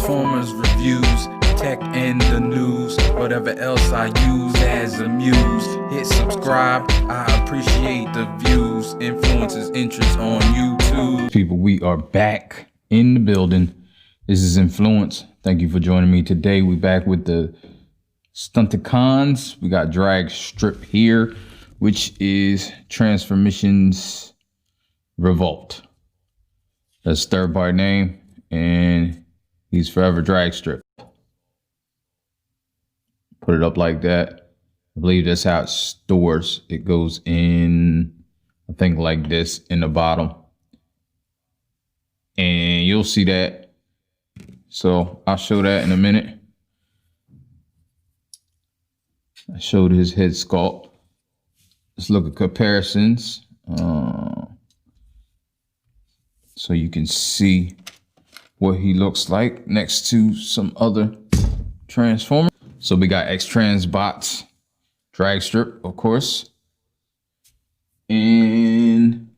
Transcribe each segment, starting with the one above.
Transformers reviews, tech and the news, whatever else I use as a muse. Hit subscribe, I appreciate the views. Influences interest on YouTube. People, we are back in the building. This is Influence. Thank you for joining me today. We back with the Stunticons. We got Dragstrip here, which is Transform Mission REVOLT. That's third party name, and he's forever Dragstrip. Put it up like that. I believe that's how it stores. It goes in, I think, like this in the bottom, and you'll see that. So I'll show that in a minute. I showed his head sculpt. Let's look at comparisons. So you can see what he looks like next to some other Transformers. So we got X-Trans bots, Dragstrip, of course, and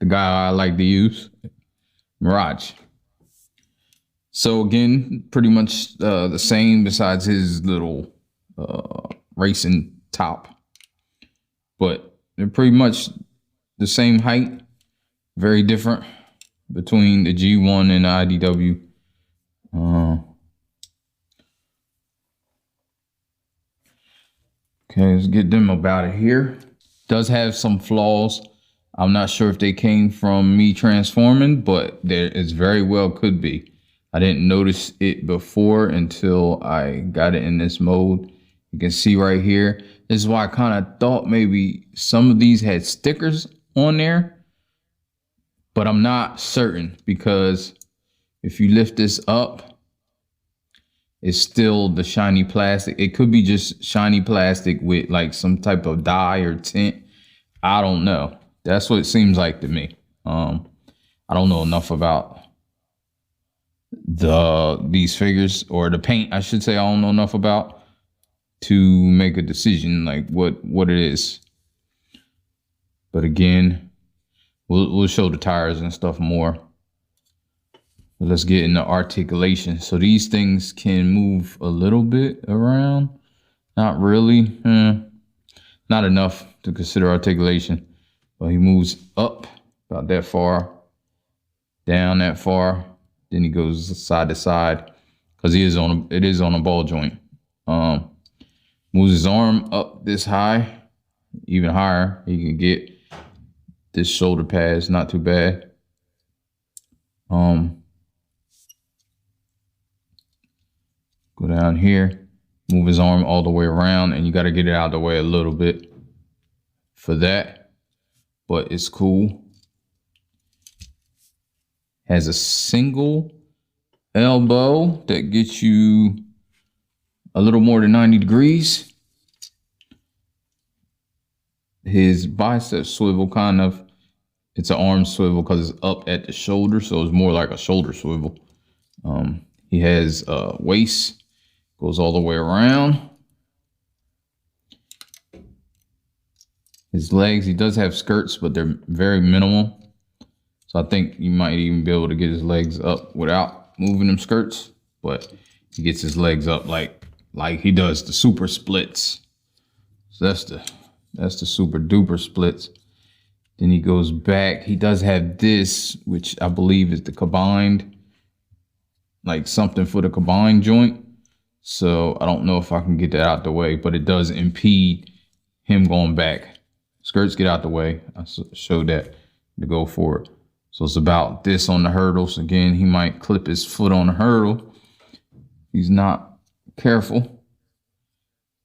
the guy I like to use, Mirage. So again, pretty much the same besides his little racing top, but they're pretty much the same height, very different between the G1 and the IDW. Okay, let's get them up out of here. Does have some flaws. I'm not sure if they came from me transforming, but there is very well could be. I didn't notice it before until I got it in this mode. You can see right here. This is why I kind of thought maybe some of these had stickers on there, but I'm not certain, because if you lift this up, it's still the shiny plastic. It could be just shiny plastic with like some type of dye or tint. I don't know. That's what it seems like to me. I don't know enough about these figures, or the paint, I should say. I don't know enough about to make a decision like what it is. But again, we'll show the tires and stuff more. Let's get into articulation. So these things can move a little bit around. Not really. Not enough to consider articulation. But he moves up about that far, down that far. Then he goes side to side, because it is on a ball joint. Moves his arm up this high, even higher. He can get this shoulder pads, not too bad. Go down here, move his arm all the way around, and you got to get it out of the way a little bit for that, but it's cool. Has a single elbow that gets you a little more than 90 degrees. His bicep swivel kind of, it's an arm swivel because it's up at the shoulder, so it's more like a shoulder swivel. He has a waist, goes all the way around. His legs, he does have skirts, but they're very minimal. So I think you might even be able to get his legs up without moving them skirts, but he gets his legs up like he does the super splits. So that's the super duper splits. Then he goes back. He does have this, which I believe is the combined, like something for the combined joint. So I don't know if I can get that out the way, but it does impede him going back. Skirts get out the way. I showed that to go forward. So it's about this on the hurdles. Again, he might clip his foot on the hurdle. He's not careful.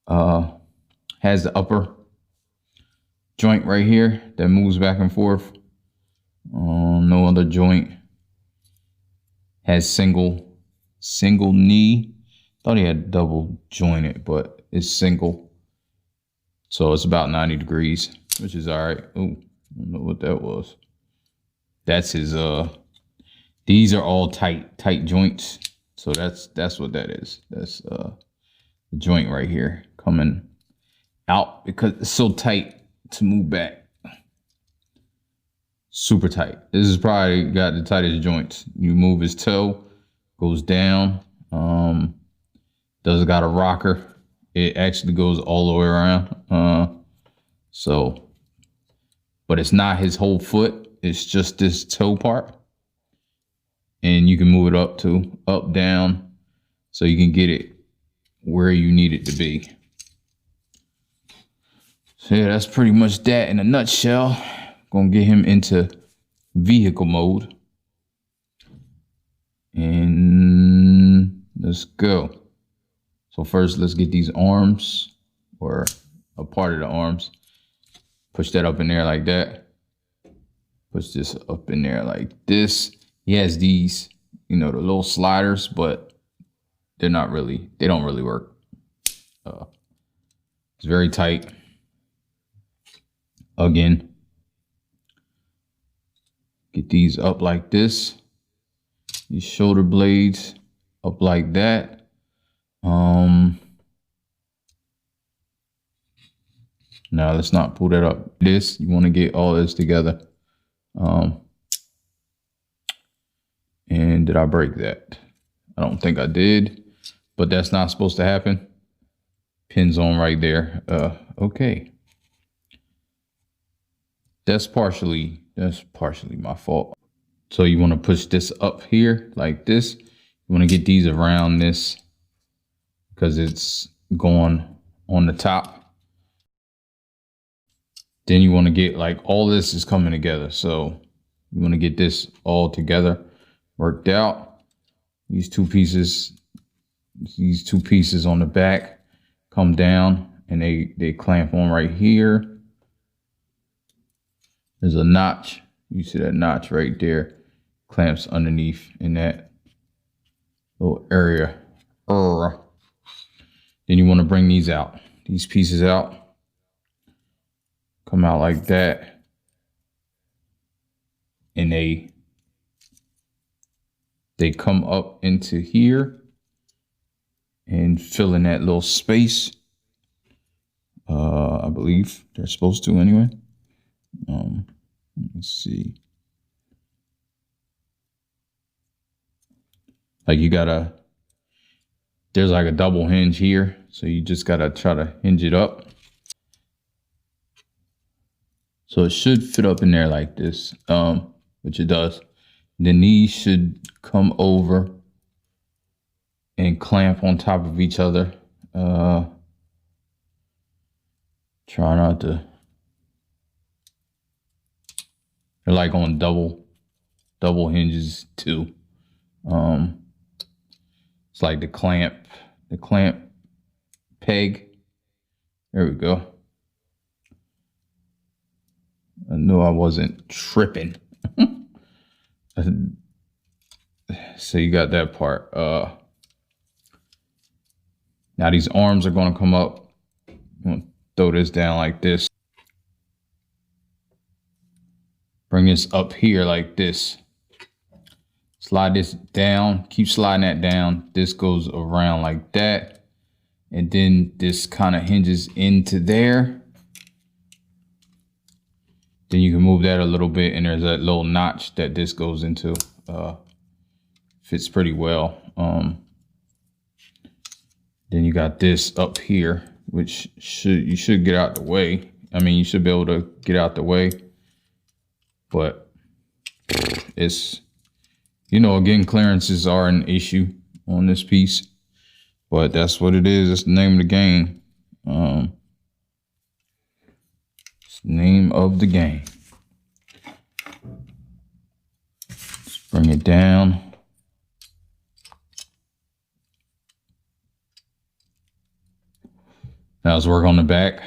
Has the upper joint right here that moves back and forth. No other joint. Has single knee. Thought he had double jointed, but it's single. So it's about 90 degrees, which is all right. Oh, I don't know what that was. That's his, these are all tight joints. So that's what that is. That's the joint right here coming out because it's so tight to move back. Super tight. This is probably got the tightest joints. You move his toe, goes down. Does got a rocker. It actually goes all the way around. So, but it's not his whole foot. It's just this toe part. And you can move it up, down, so you can get it where you need it to be. So yeah, that's pretty much that in a nutshell. Gonna get him into vehicle mode. And let's go. So first, let's get these arms, or a part of the arms. Push that up in there like that. Push this up in there like this. He has these, you know, the little sliders, but they don't really work. It's very tight. Again, get these up like this. These shoulder blades up like that. Now let's not pull that up. You want to get all this together. And did I break that? I don't think I did, but that's not supposed to happen. Pins on right there. Okay. That's partially my fault. So you want to push this up here like this. You want to get these around this because it's going on the top. Then you want to get, like, all this is coming together. So you want to get this all together, worked out. These two pieces on the back come down and they clamp on right here. There's a notch. You see that notch right there, clamps underneath in that little area. Then you want to bring these out, these pieces out, come out like that, and they come up into here and fill in that little space. I believe they're supposed to anyway. Let me see. Like, there's like a double hinge here, so you just gotta try to hinge it up. So it should fit up in there like this, which it does. Then these should come over and clamp on top of each other. Try not to. They're like on double hinges too. It's like the clamp peg. There we go. I knew I wasn't tripping. So you got that part. Now these arms are going to come up. I'm going to throw this down like this. Bring this up here like this. Slide this down. Keep sliding that down. This goes around like that. And then this kind of hinges into there. Then you can move that a little bit, and there's that little notch that this goes into. Fits pretty well. Then you got this up here, which you should get out the way. I mean, you should be able to get out the way, but it's, you know, again, clearances are an issue on this piece, but that's what it is. That's the name of the game. It's the name of the game. Let's bring it down. Now let's work on the back,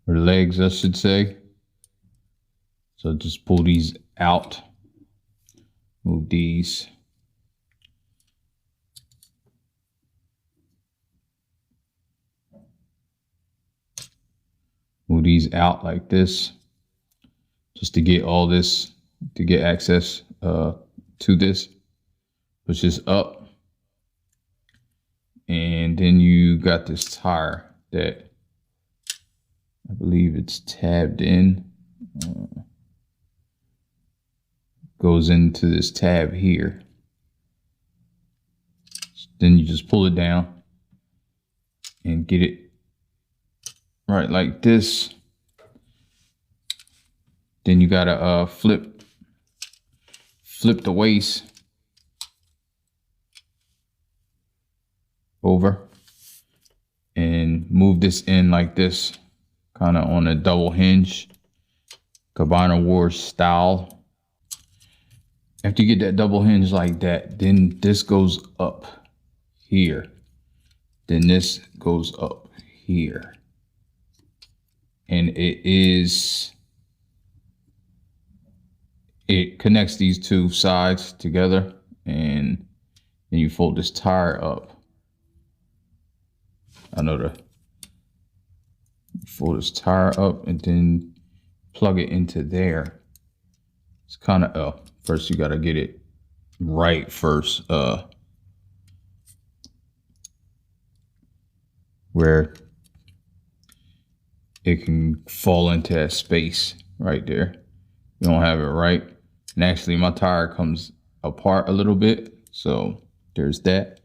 or the legs, I should say. So just pull these out, move these. Move these out like this, just to get all this, to get access to this. Push this up. And then you got this tire that I believe it's tabbed in. goes into this tab here. Then you just pull it down and get it right like this. Then you gotta flip the waist over and move this in like this, kind of on a double hinge, Cabana Wars style. After you get that double hinge like that, then this goes up here. Then this goes up here. And it connects these two sides together, and then you fold this tire up. Fold this tire up and then plug it into there. It's kind of first you got to get it right first, where it can fall into that space right there. You don't have it right. And actually my tire comes apart a little bit, so there's that.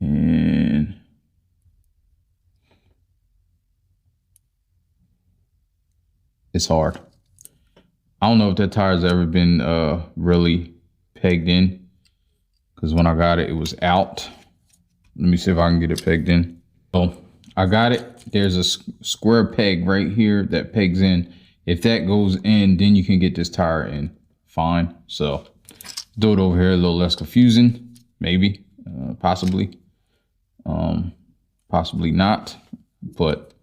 And it's hard. I don't know if that tire's ever been really pegged in, because when I got it, it was out. Let me see if I can get it pegged in. So I got it. There's a square peg right here that pegs in. If that goes in, then you can get this tire in fine. So do it over here, a little less confusing, maybe, possibly, possibly not, but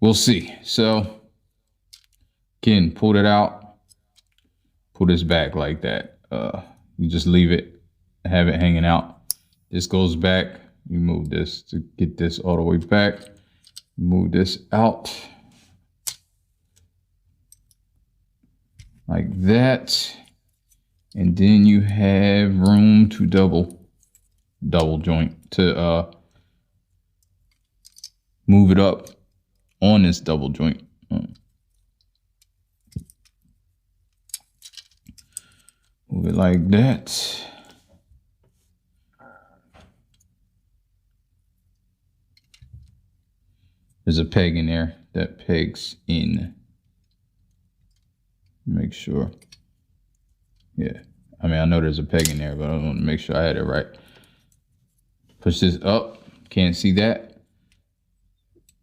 we'll see. So again, pull it out, pull this back like that. You just leave it, have it hanging out. This goes back. You move this to get this all the way back. Move this out like that. And then you have room to double joint to move it up on this double joint. Move it like that. There's a peg in there that pegs in. Make sure. Yeah, I mean, I know there's a peg in there, but I want to make sure I had it right. Push this up. Can't see that.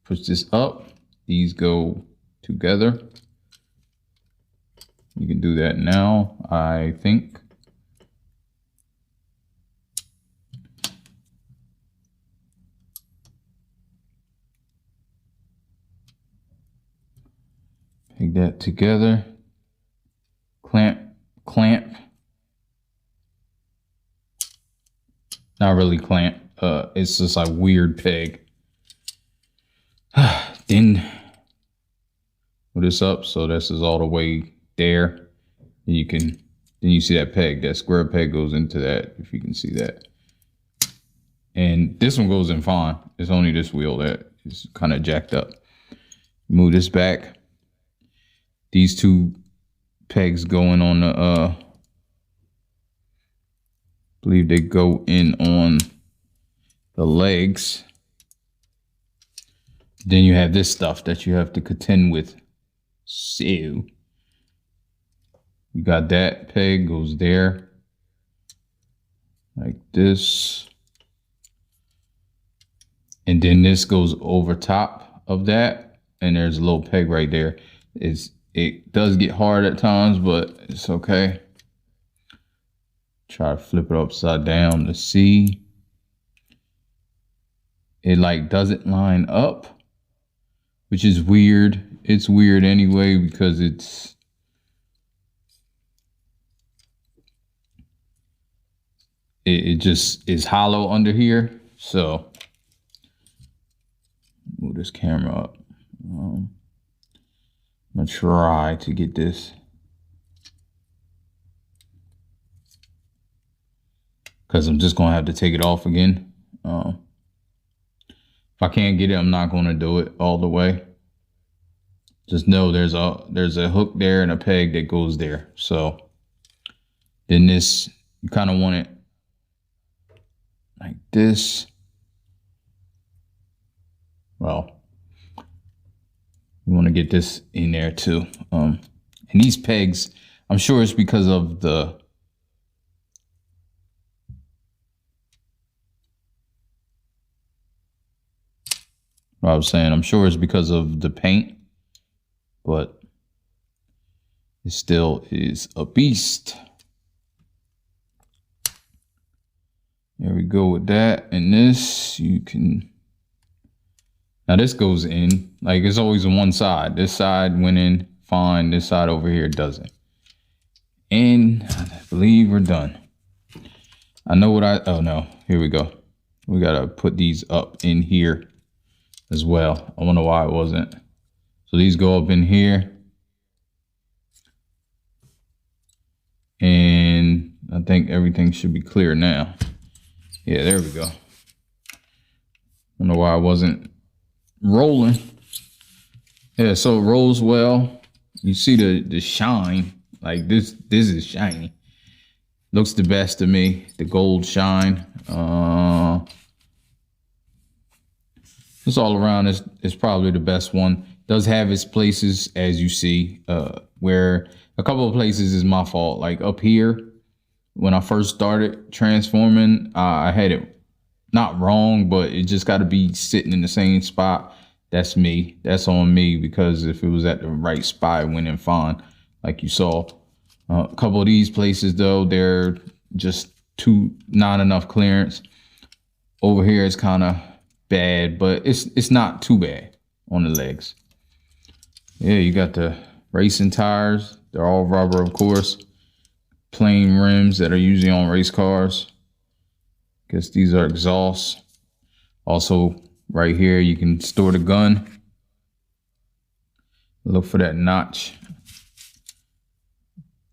Push this up. These go together. You can do that now, I think. Peg that together. Clamp. Not really clamp. It's just like weird peg. Then put this up so this is all the way there. And then you see that peg. That square peg goes into that, if you can see that. And this one goes in fine. It's only this wheel that is kind of jacked up. Move this back. These two pegs going on the I believe they go in on the legs. Then you have this stuff that you have to contend with. So you got that peg goes there like this, and then this goes over top of that, and there's a little peg right there. It does get hard at times, but it's okay. Try to flip it upside down to see. It like doesn't line up, which is weird. It's weird anyway because it just is hollow under here. So move this camera up. I'm gonna try to get this, because I'm just gonna have to take it off again. If I can't get it, I'm not gonna do it all the way. Just know there's a hook there and a peg that goes there. So Then this, you kind of want it like this. Well, you want to get this in there too. And these pegs, I'm sure it's because of the what I was saying. I'm sure it's because of the paint, but it still is a beast. There we go with that. And this, you can, now this goes in, like it's always on one side. This side went in fine. This side over here doesn't. And I believe we're done. I know what oh no, here we go. We gotta put these up in here as well. I wonder why it wasn't. So these go up in here. And I think everything should be clear now. Yeah, there we go. Wonder why I wasn't rolling. Yeah, so it rolls well. You see the shine, like this is shiny. Looks the best to me, the gold shine. This all around is probably the best one. Does have its places, as you see, where a couple of places is my fault. Like up here, when I first started transforming, I had it not wrong, but it just got to be sitting in the same spot. That's me. That's on me, because if it was at the right spot, it went in fine, like you saw. A couple of these places, though, they're just not enough clearance. Over here, it's kind of bad, but it's not too bad on the legs. Yeah, you got the racing tires. They're all rubber, of course. Plain rims that are usually on race cars. Guess these are exhausts. Also, right here, you can store the gun. Look for that notch.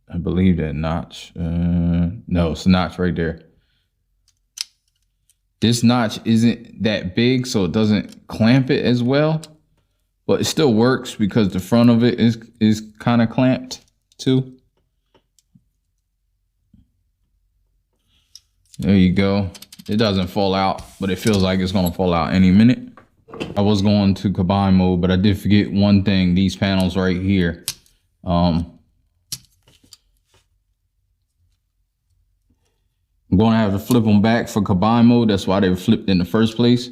I believe that notch. No, it's a notch right there. This notch isn't that big, so it doesn't clamp it as well, but it still works because the front of it is kind of clamped too. There you go. It doesn't fall out, but it feels like it's gonna fall out any minute. I was going to combine mode, but I did forget one thing. These panels right here. I'm going to have to flip them back for combine mode. That's why they were flipped in the first place.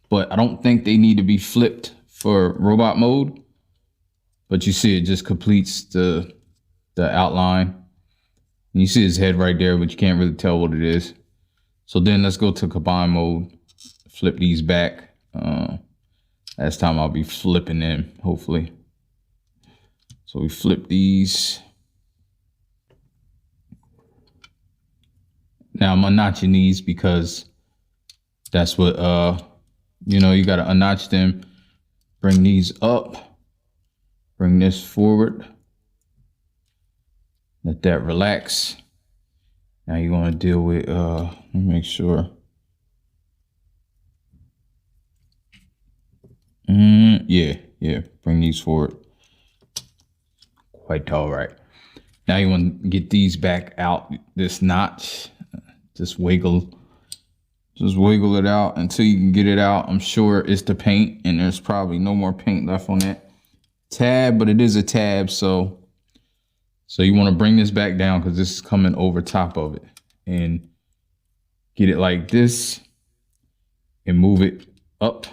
But I don't think they need to be flipped for robot mode. But you see it just completes the outline. And you see his head right there, but you can't really tell what it is. So then let's go to combine mode. Flip these back. Last time I'll be flipping them, hopefully. So we flip these. Now I'm unnotching these because that's what, you know, you got to unnotch them. Bring these up. Bring this forward. Let that relax. Now you want to deal with, let me make sure. Yeah. Bring these forward. Quite tall, right? Now you want to get these back out this notch. Just wiggle it out until you can get it out. I'm sure it's the paint, and there's probably no more paint left on that tab, but it is a tab, so you want to bring this back down because this is coming over top of it, and get it like this and move it up.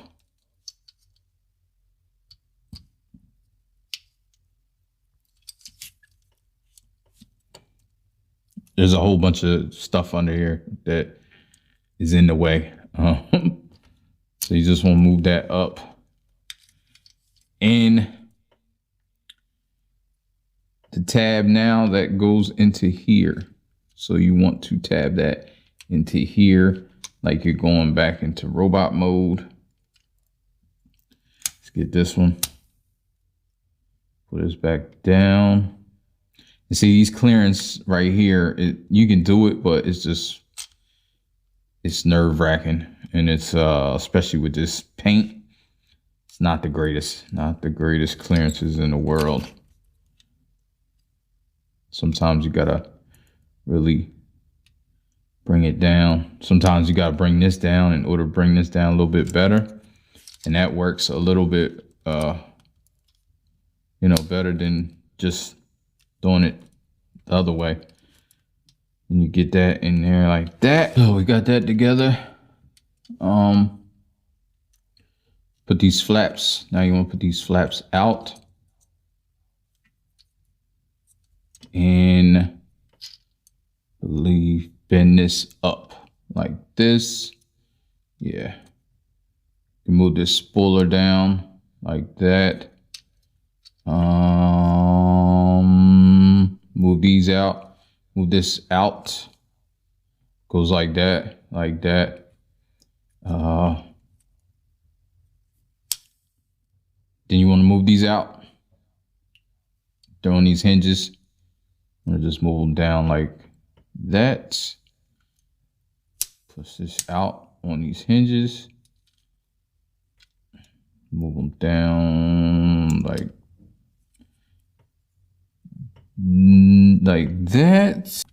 There's a whole bunch of stuff under here that is in the way. So you just want to move that up. And the tab now that goes into here. So you want to tab that into here like you're going back into robot mode. Let's get this one. Put this back down. You see these clearance right here, you can do it, but it's nerve wracking. And it's, especially with this paint, it's not the greatest clearances in the world. Sometimes you gotta really bring it down. Sometimes you got to bring this down in order to bring this down a little bit better. And that works a little bit, you know, better than just doing it the other way. And you get that in there like that. So we got that together. Put these flaps. Now you want to put these flaps out. And bend this up like this. Yeah. You move this spoiler down like that. Move these out. Move this out. Goes like that, like that. Then you want to move these out. They're on these hinges. I'm gonna just move them down like that. Push this out on these hinges. Move them down like that.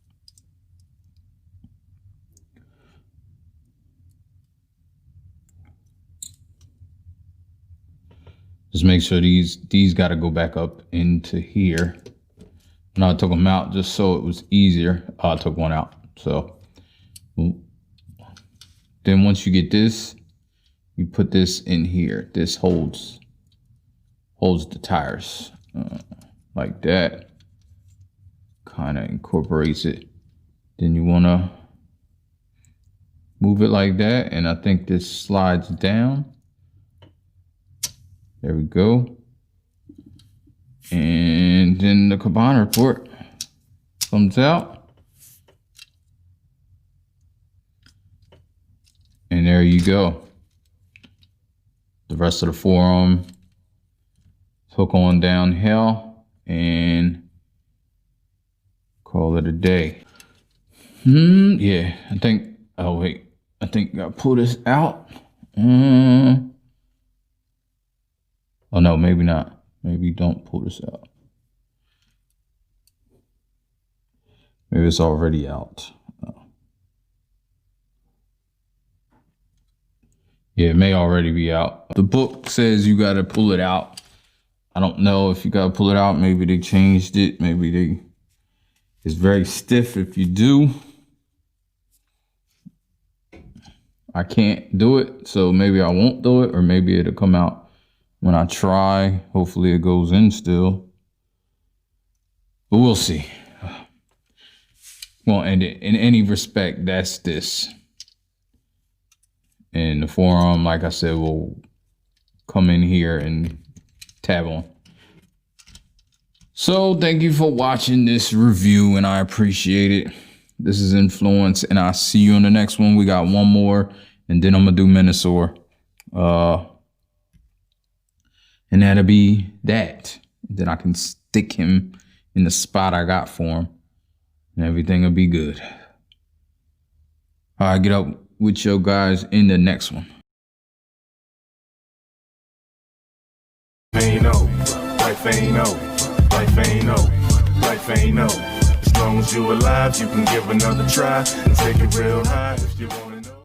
Just make sure these got to go back up into here. And I took them out just so it was easier. Oh, I took one out. So then once you get this, you put this in here. This holds the tires like that. Kind of incorporates it. Then you want to move it like that. And I think this slides down. There we go. And then the combiner port comes out. And there you go. The rest of the forearm, hook on downhill and call it a day. Yeah, I think, oh wait, I think I pull this out. Oh no, maybe not. Maybe don't pull this out. Maybe it's already out. Yeah, it may already be out. The book says you gotta pull it out. I don't know if you gotta pull it out. Maybe they changed it. Maybe it's very stiff if you do. I can't do it, so maybe I won't do it, or maybe it'll come out when I try. Hopefully it goes in still, but we'll see. Won't end it in any respect. That's this. And the forearm, like I said, will come in here and tab on. So thank you for watching this review, and I appreciate it. This is Inflewence, and I'll see you in the next one. We got one more, and then I'm gonna do Minosaur. And that'll be that. Then I can stick him in the spot I got for him, and everything will be good. All right, get up with you guys in the next one. Ain't no, life ain't no, life ain't no, life ain't no. As long as you alive, you can give another try and take it real high if you want it.